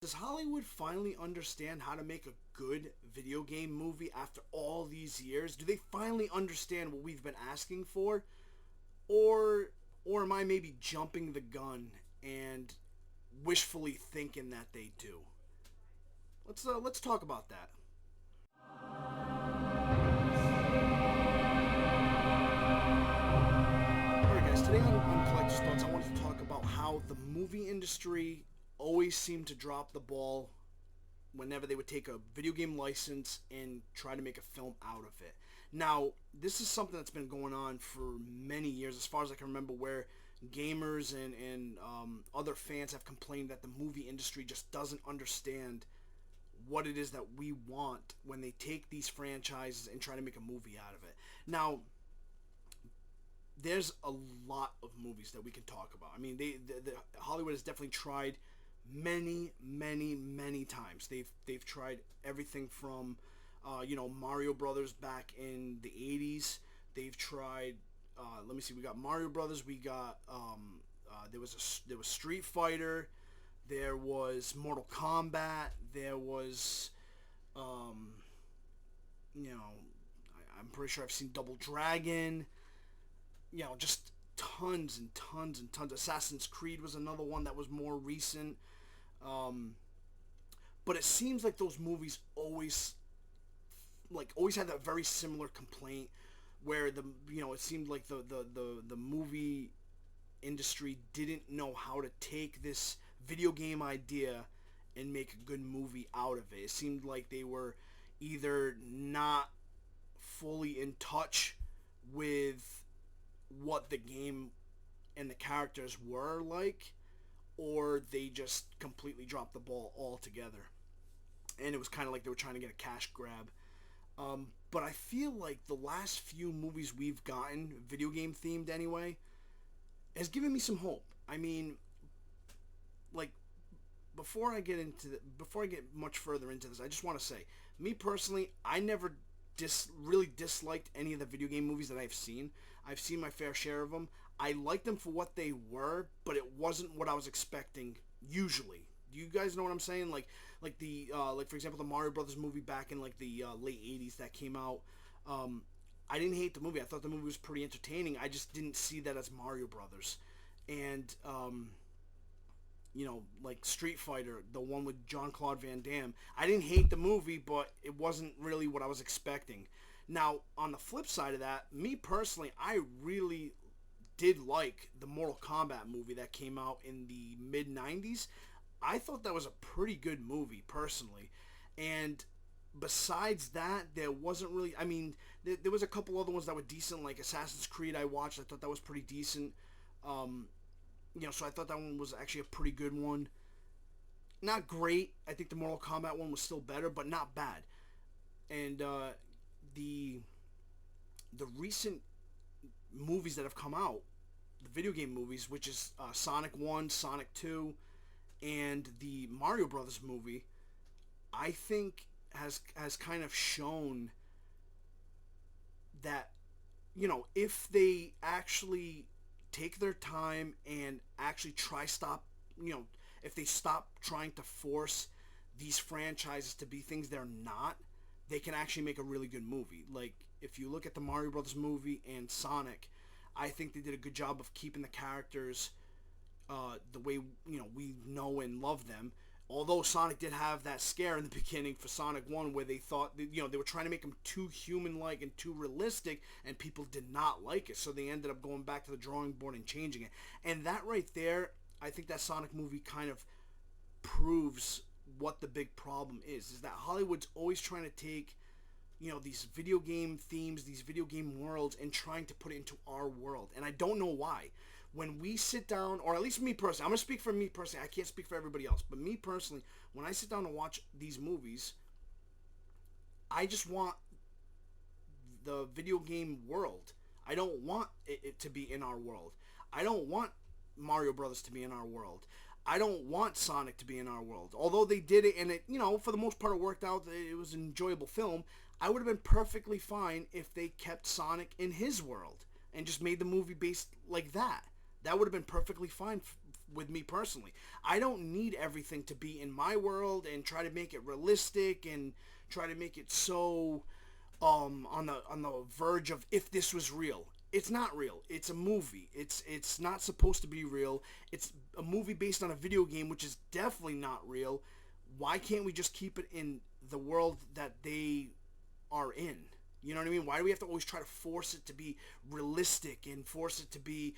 Does Hollywood finally understand how to make a good video game movie after all these years? Do they finally understand what we've been asking for? Or am I maybe jumping the gun and wishfully thinking that they do? Let's talk about that. Alright guys, today on Collector's Thoughts I wanted to talk about how the movie industry always seemed to drop the ball whenever they would take a video game license and try to make a film out of it. Now, this is something that's been going on for many years, as far as I can remember, where gamers and other fans have complained that the movie industry just doesn't understand what it is that we want when they take these franchises and try to make a movie out of it. Now, there's a lot of movies that we can talk about. I mean, Hollywood has definitely tried many times. They've tried everything from Mario Brothers back in the 80s. They've tried let me see, we got Mario Brothers, we got there was Street Fighter, there was Mortal Kombat, there was I'm pretty sure I've seen Double Dragon, just tons and tons and tons. Assassin's Creed was another one that was more recent. But it seems like those movies always had that very similar complaint where it seemed like the movie industry didn't know how to take this video game idea and make a good movie out of it. It seemed like they were either not fully in touch with what the game and the characters were like, or they just completely dropped the ball altogether. And it was kind of like they were trying to get a cash grab. But I feel like the last few movies we've gotten, video game themed anyway, has given me some hope. I mean, like, before I get much further into this, I just want to say, me personally, I never really disliked any of the video game movies that I've seen. I've seen my fair share of them. I liked them for what they were, but it wasn't what I was expecting usually. Do you guys know what I'm saying? Like for example, the Mario Brothers movie back in like the late 80s that came out. I didn't hate the movie. I thought the movie was pretty entertaining. I just didn't see that as Mario Brothers. And like Street Fighter, the one with Jean-Claude Van Damme. I didn't hate the movie, but it wasn't really what I was expecting. Now, on the flip side of that, me personally, I really did like the Mortal Kombat movie that came out in the mid-90s. I thought that was a pretty good movie, personally. And besides that, there wasn't really... I mean, there was a couple other ones that were decent, like Assassin's Creed I watched. I thought that was pretty decent. So I thought that one was actually a pretty good one. Not great. I think the Mortal Kombat one was still better, but not bad. And the recent movies that have come out, the video game movies, which is Sonic 1, Sonic 2, and the Mario Brothers movie, I think has kind of shown that, if they actually take their time and actually if they stop trying to force these franchises to be things they're not, they can actually make a really good movie. Like, if you look at the Mario Brothers movie and Sonic, I think they did a good job of keeping the characters the way, we know and love them. Although Sonic did have that scare in the beginning for Sonic 1 where they thought, they were trying to make him too human-like and too realistic, and people did not like it. So they ended up going back to the drawing board and changing it. And that right there, I think that Sonic movie kind of proves what the big problem is that Hollywood's always trying to take, these video game themes, these video game worlds, and trying to put it into our world. And I don't know why. When we sit down, or at least me personally, I'm going to speak for me personally, I can't speak for everybody else, but me personally, when I sit down and watch these movies, I just want the video game world. I don't want it to be in our world. I don't want Mario Brothers to be in our world. I don't want Sonic to be in our world. Although they did it, and it, for the most part it worked out, it was an enjoyable film, I would have been perfectly fine if they kept Sonic in his world and just made the movie based like that. That would have been perfectly fine with me personally. I don't need everything to be in my world and try to make it realistic and try to make it so on the verge of if this was real. It's not real. It's a movie. It's not supposed to be real. It's a movie based on a video game, which is definitely not real. Why can't we just keep it in the world that they are in? You know what I mean? Why do we have to always try to force it to be realistic and force it to be,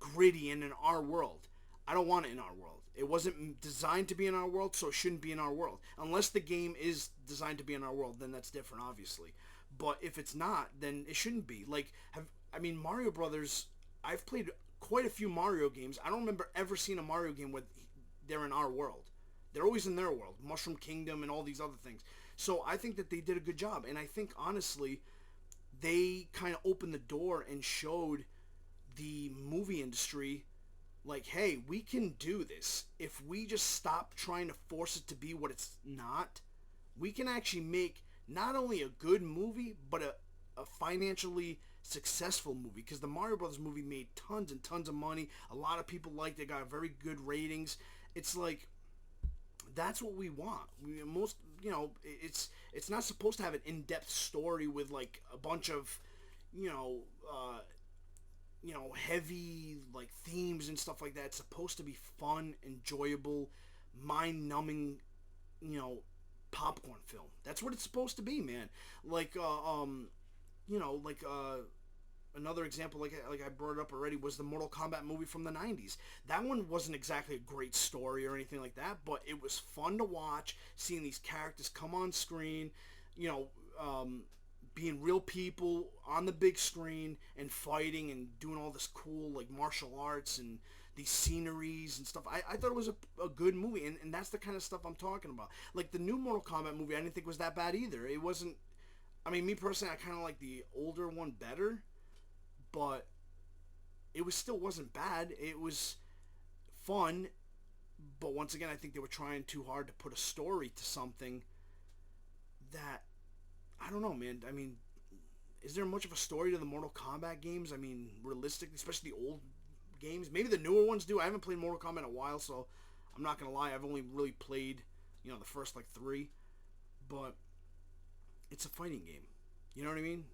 gritty and in our world? I don't want it in our world. It wasn't designed to be in our world, so it shouldn't be in our world. Unless the game is designed to be in our world, then that's different, obviously. But if it's not, then it shouldn't be. Mario Brothers, I've played quite a few Mario games. I don't remember ever seeing a Mario game where they're in our world. They're always in their world. Mushroom Kingdom and all these other things. So I think that they did a good job. And I think, honestly, they kind of opened the door and showed the movie industry, like, hey, we can do this. If we just stop trying to force it to be what it's not, we can actually make not only a good movie, but a financially successful movie. Because the Mario Brothers movie made tons and tons of money. A lot of people liked it. Got very good ratings. It's like, that's what we want. It's not supposed to have an in-depth story with like a bunch of, heavy like themes and stuff like that. It's supposed to be fun, enjoyable, mind-numbing, popcorn film. That's what it's supposed to be, man. Another example, like I brought it up already, was the Mortal Kombat movie from the 90s. That one wasn't exactly a great story or anything like that, but it was fun to watch, seeing these characters come on screen, being real people on the big screen and fighting and doing all this cool, like, martial arts and these sceneries and stuff. I thought it was a good movie, and that's the kind of stuff I'm talking about. Like, the new Mortal Kombat movie, I didn't think was that bad either. It wasn't... me personally, I kind of like the older one better, but it still wasn't bad. It was fun, but once again, I think they were trying too hard to put a story to something that, I don't know, man. Is there much of a story to the Mortal Kombat games? Realistically, especially the old games. Maybe the newer ones do. I haven't played Mortal Kombat in a while, so I'm not going to lie. I've only really played, the first, 3. But it's a fighting game. You know what I mean?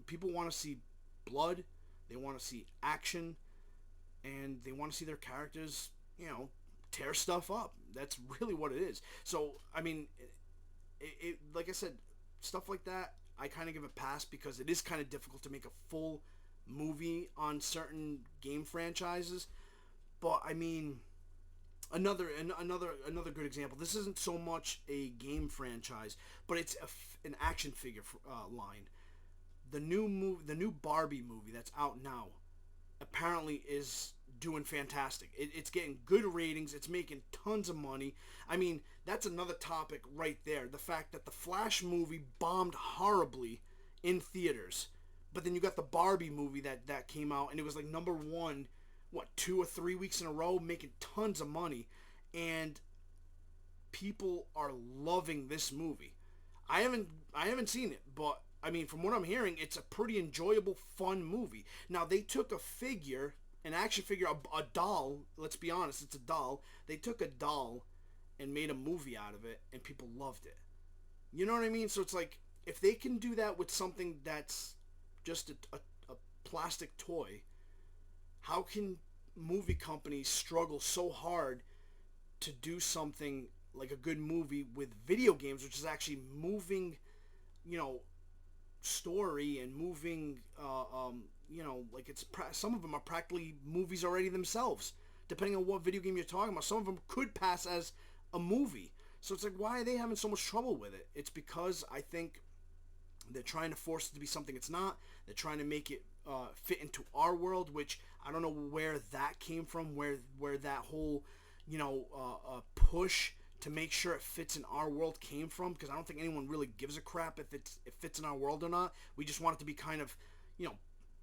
People want to see blood, they want to see action, and they want to see their characters, tear stuff up. That's really what it is. So, like I said, stuff like that, I kind of give a pass because it is kind of difficult to make a full movie on certain game franchises. But, another good example. This isn't so much a game franchise, but it's an action figure line. The new Barbie movie that's out now apparently is doing fantastic. It's getting good ratings. It's making tons of money. That's another topic right there. The fact that the Flash movie bombed horribly in theaters, but then you got the Barbie movie that came out, and it was like number one, 2 or 3 weeks in a row, making tons of money, and people are loving this movie. I haven't seen it, but from what I'm hearing, it's a pretty enjoyable, fun movie. Now, they took a figure, an action figure, a doll. Let's be honest, it's a doll. They took a doll and made a movie out of it, and people loved it. You know what I mean? So it's like, if they can do that with something that's just a plastic toy, how can movie companies struggle so hard to do something like a good movie with video games, which is actually moving, story and moving, some of them are practically movies already themselves, depending on what video game you're talking about. Some of them could pass as a movie. So it's like, why are they having so much trouble with it? It's because I think they're trying to force it to be something it's not. They're trying to make it fit into our world, which I don't know where that came from, where that whole, push to make sure it fits in our world came from, because I don't think anyone really gives a crap if it fits in our world or not. We just want it to be kind of,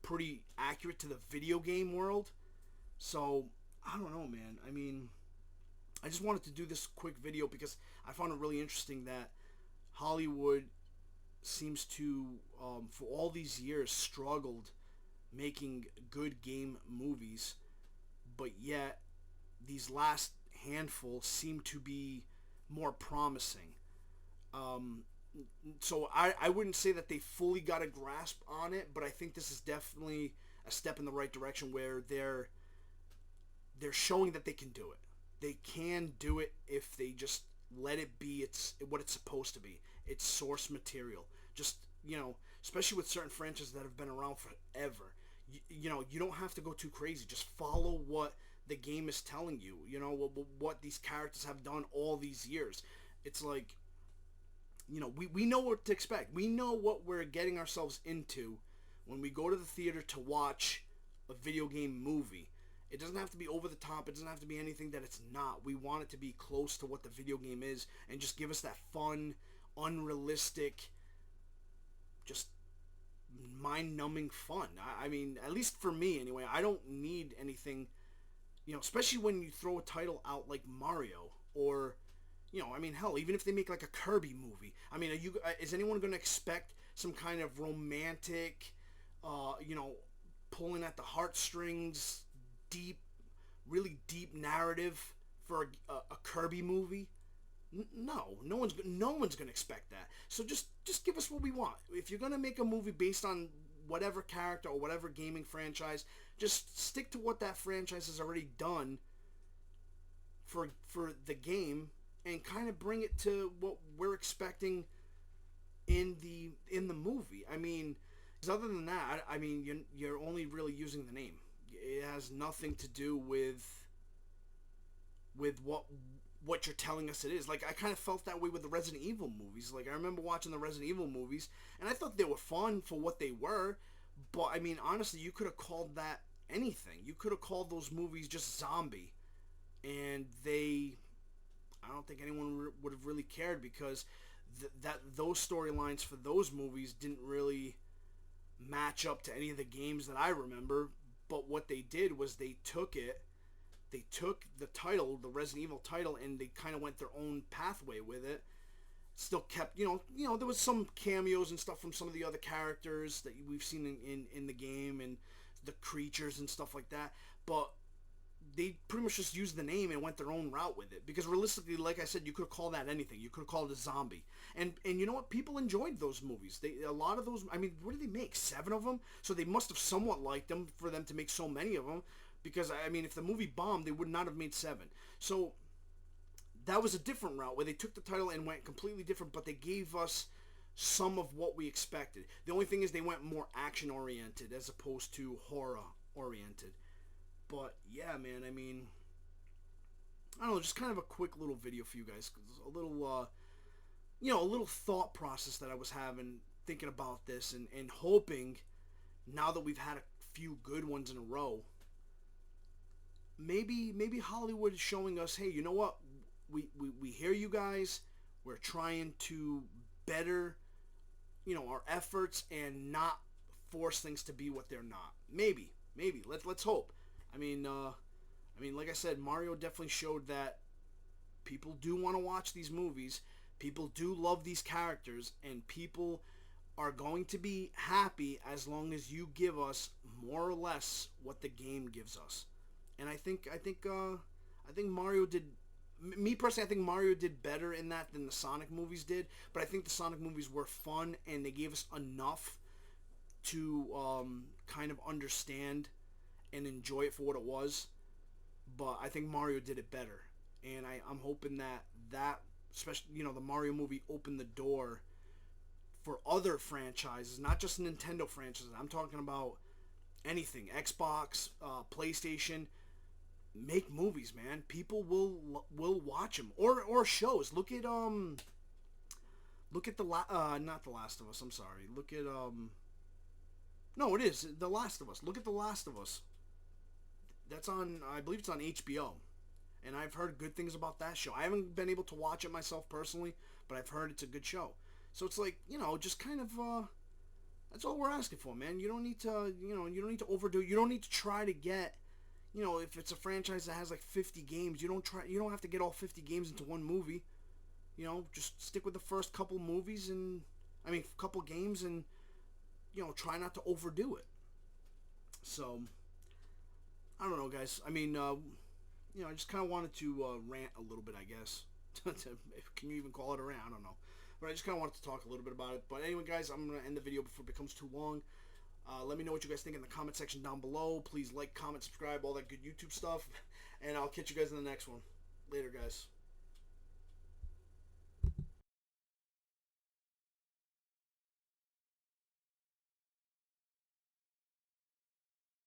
pretty accurate to the video game world. So, I don't know, man. I just wanted to do this quick video because I found it really interesting that Hollywood seems to, for all these years, struggled making good game movies, but yet these last handful seem to be more promising. Um, so I wouldn't say that they fully got a grasp on it, but I think this is definitely a step in the right direction where they're showing that they can do it. They can do it if they just let it be what it's supposed to be. It's source material. Just, especially with certain franchises that have been around forever. You don't have to go too crazy. Just follow what the game is telling you. What these characters have done all these years. It's like, we know what to expect. We know what we're getting ourselves into when we go to the theater to watch a video game movie. It doesn't have to be over the top. It doesn't have to be anything that it's not. We want it to be close to what the video game is and just give us that fun, unrealistic, just mind-numbing fun. I mean, at least for me anyway, I don't need anything, especially when you throw a title out like Mario or, I mean, hell, even if they make like a Kirby movie. I mean, is anyone going to expect some kind of romantic, pulling at the heartstrings, really deep narrative for a Kirby movie? No, no one's gonna expect that. So just give us what we want. If you're gonna make a movie based on whatever character or whatever gaming franchise, just stick to what that franchise has already done for the game, and kind of bring it to what we're expecting in the movie. I mean, 'cause other than that, I mean, you're only really using the name. It has nothing to do with what you're telling us it is. Like, I kind of felt that way with the Resident Evil movies. Like, I remember watching the Resident Evil movies, and I thought they were fun for what they were, but, I mean, honestly, you could have called that anything. You could have called those movies just zombie, and I don't think anyone would have really cared, because those storylines for those movies didn't really match up to any of the games that I remember. But what they did was they took the title, the Resident Evil title, and they kind of went their own pathway with it. Still kept, there was some cameos and stuff from some of the other characters that we've seen in the game, and the creatures and stuff like that. But they pretty much just used the name and went their own route with it. Because realistically, like I said, you could have called that anything. You could have called it a zombie. And you know what? People enjoyed those movies. A lot of those, I mean, what did they make? 7 of them? So they must have somewhat liked them for them to make so many of them. Because, I mean, if the movie bombed, they would not have made 7. So that was a different route where they took the title and went completely different, but they gave us some of what we expected. The only thing is they went more action-oriented as opposed to horror-oriented. But, yeah, man, I mean, I don't know, just kind of a quick little video for you guys. A little, a little thought process that I was having thinking about this, and hoping, now that we've had a few good ones in a row, maybe Hollywood is showing us, hey, you know what? We hear you guys. We're trying to better, our efforts and not force things to be what they're not. Maybe. Let's hope. I mean, like I said, Mario definitely showed that people do want to watch these movies. People do love these characters, and people are going to be happy as long as you give us more or less what the game gives us. And I think Mario did. Me personally, I think Mario did better in that than the Sonic movies did. But I think the Sonic movies were fun, and they gave us enough to kind of understand and enjoy it for what it was. But I think Mario did it better, and I'm hoping that especially the Mario movie opened the door for other franchises, not just Nintendo franchises. I'm talking about anything, Xbox, PlayStation. Make movies, man. People will watch them, or shows. Look at not The Last of Us. I'm sorry. Look at no, it is The Last of Us. Look at The Last of Us. That's on, I believe it's on HBO, and I've heard good things about that show. I haven't been able to watch it myself personally, but I've heard it's a good show. So it's like, just kind of that's all we're asking for, man. You don't need to, you don't need to overdo it. You don't need to try to get, if it's a franchise that has like 50 games, you don't have to get all 50 games into one movie. Just stick with the first couple movies couple games, and try not to overdo it. So I don't know, guys. I mean, I just kind of wanted to rant a little bit, I guess. Can you even call it a rant? I don't know. But I just kind of wanted to talk a little bit about it. But anyway, guys, I'm going to end the video before it becomes too long. Let me know what you guys think in the comment section down below. Please like, comment, subscribe, all that good YouTube stuff. And I'll catch you guys in the next one. Later, guys.